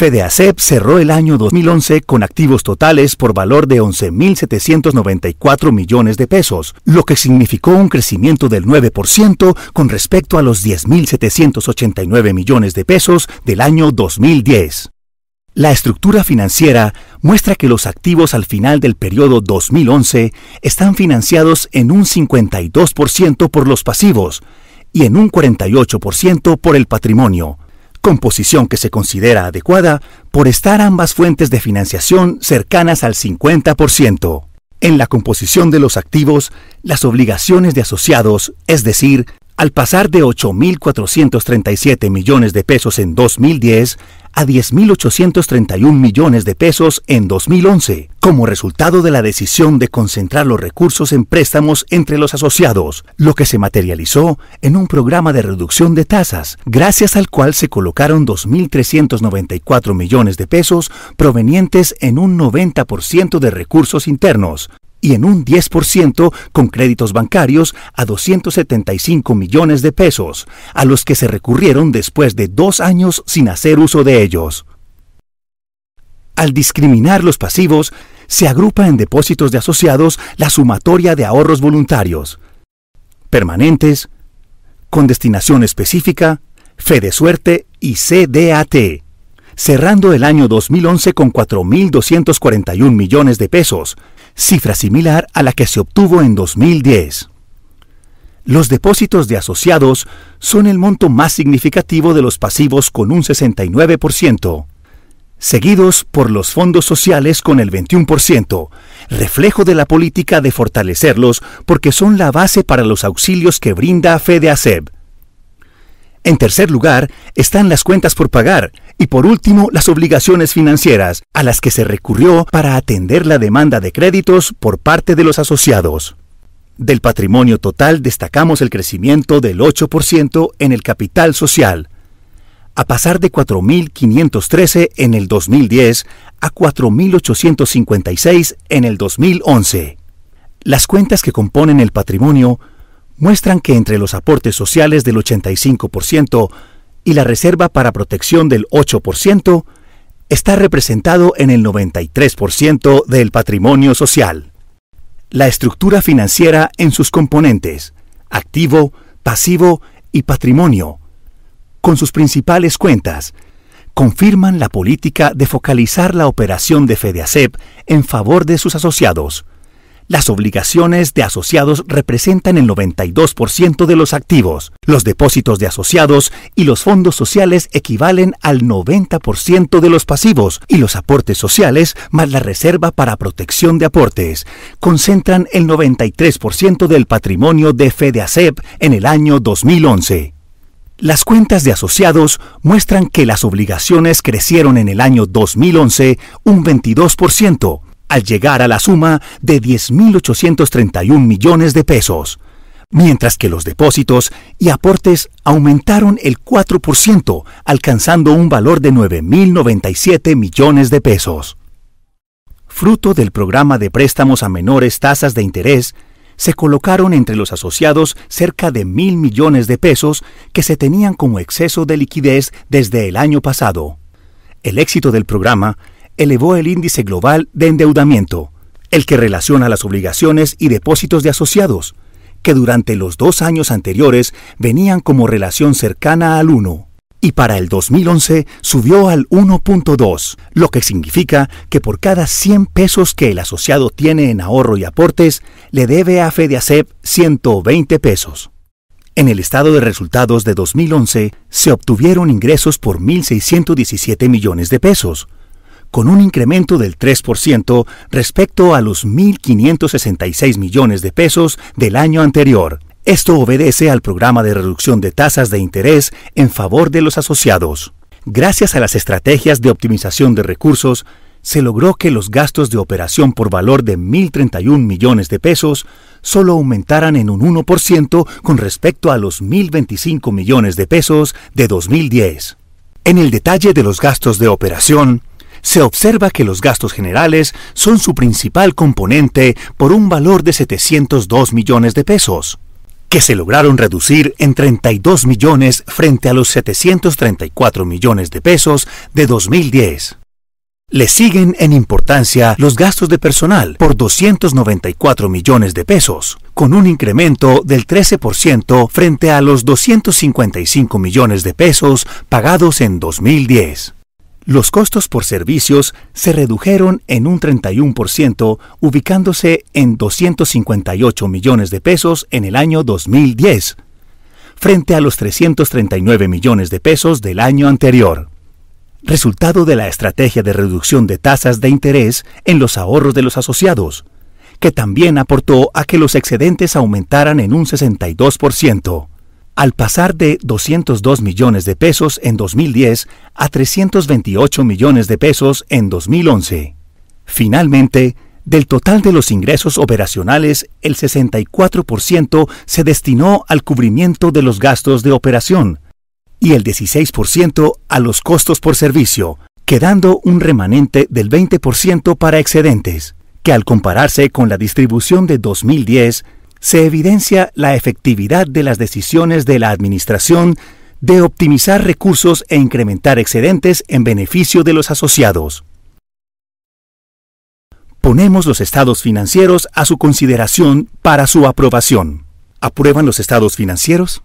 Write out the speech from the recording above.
FEDEACEP cerró el año 2011 con activos totales por valor de 11.794 millones de pesos, lo que significó un crecimiento del 9% con respecto a los 10.789 millones de pesos del año 2010. La estructura financiera muestra que los activos al final del periodo 2011 están financiados en un 52% por los pasivos y en un 48% por el patrimonio, composición que se considera adecuada por estar ambas fuentes de financiación cercanas al 50%. En la composición de los activos, las obligaciones de asociados, es decir, al pasar de 8.437 millones de pesos en 2010 a 10.831 millones de pesos en 2011, como resultado de la decisión de concentrar los recursos en préstamos entre los asociados, lo que se materializó en un programa de reducción de tasas, gracias al cual se colocaron 2.394 millones de pesos provenientes en un 90% de recursos internos, y en un 10% con créditos bancarios a 275 millones de pesos, a los que se recurrieron después de 2 años sin hacer uso de ellos. Al discriminar los pasivos, se agrupa en depósitos de asociados la sumatoria de ahorros voluntarios, permanentes, con destinación específica, FEDESUERTE y CDAT, cerrando el año 2011 con 4.241 millones de pesos, cifra similar a la que se obtuvo en 2010. Los depósitos de asociados son el monto más significativo de los pasivos con un 69%, seguidos por los fondos sociales con el 21%, reflejo de la política de fortalecerlos porque son la base para los auxilios que brinda FEDEACEP. En tercer lugar, están las cuentas por pagar y por último las obligaciones financieras, a las que se recurrió para atender la demanda de créditos por parte de los asociados. Del patrimonio total destacamos el crecimiento del 8% en el capital social, a pasar de 4.513 en el 2010 a 4.856 en el 2011. Las cuentas que componen el patrimonio muestran que entre los aportes sociales del 85% y la reserva para protección del 8%, está representado en el 93% del patrimonio social. La estructura financiera en sus componentes, activo, pasivo y patrimonio, con sus principales cuentas, confirman la política de focalizar la operación de FEDEACEP en favor de sus asociados. Las obligaciones de asociados representan el 92% de los activos, los depósitos de asociados y los fondos sociales equivalen al 90% de los pasivos y los aportes sociales más la reserva para protección de aportes concentran el 93% del patrimonio de FEDEACEP en el año 2011. Las cuentas de asociados muestran que las obligaciones crecieron en el año 2011 un 22%, al llegar a la suma de 10.831 millones de pesos, mientras que los depósitos y aportes aumentaron el 4%, alcanzando un valor de 9.097 millones de pesos. Fruto del programa de préstamos a menores tasas de interés, se colocaron entre los asociados cerca de 1.000 millones de pesos que se tenían como exceso de liquidez desde el año pasado. El éxito del programa elevó el índice global de endeudamiento, el que relaciona las obligaciones y depósitos de asociados, que durante los 2 años anteriores venían como relación cercana al 1, y para el 2011 subió al 1.2, lo que significa que por cada 100 pesos que el asociado tiene en ahorro y aportes, le debe a FEDEACEP 120 pesos. En el estado de resultados de 2011 se obtuvieron ingresos por 1.617 millones de pesos, con un incremento del 3% respecto a los 1.566 millones de pesos del año anterior. Esto obedece al programa de reducción de tasas de interés en favor de los asociados. Gracias a las estrategias de optimización de recursos, se logró que los gastos de operación por valor de 1.031 millones de pesos solo aumentaran en un 1% con respecto a los 1.025 millones de pesos de 2010. En el detalle de los gastos de operación, se observa que los gastos generales son su principal componente por un valor de 702 millones de pesos. que se lograron reducir en 32 millones frente a los 734 millones de pesos de 2010. Le siguen en importancia los gastos de personal por 294 millones de pesos, con un incremento del 13% frente a los 255 millones de pesos pagados en 2010. Los costos por servicios se redujeron en un 31%, ubicándose en 258 millones de pesos en el año 2010, frente a los 339 millones de pesos del año anterior, resultado de la estrategia de reducción de tasas de interés en los ahorros de los asociados, que también aportó a que los excedentes aumentaran en un 62%. Al pasar de 202 millones de pesos en 2010 a 328 millones de pesos en 2011. Finalmente, del total de los ingresos operacionales, el 64% se destinó al cubrimiento de los gastos de operación y el 16% a los costos por servicio, quedando un remanente del 20% para excedentes, que al compararse con la distribución de 2010, se evidencia la efectividad de las decisiones de la Administración de optimizar recursos e incrementar excedentes en beneficio de los asociados. Ponemos los estados financieros a su consideración para su aprobación. ¿Aprueban los estados financieros?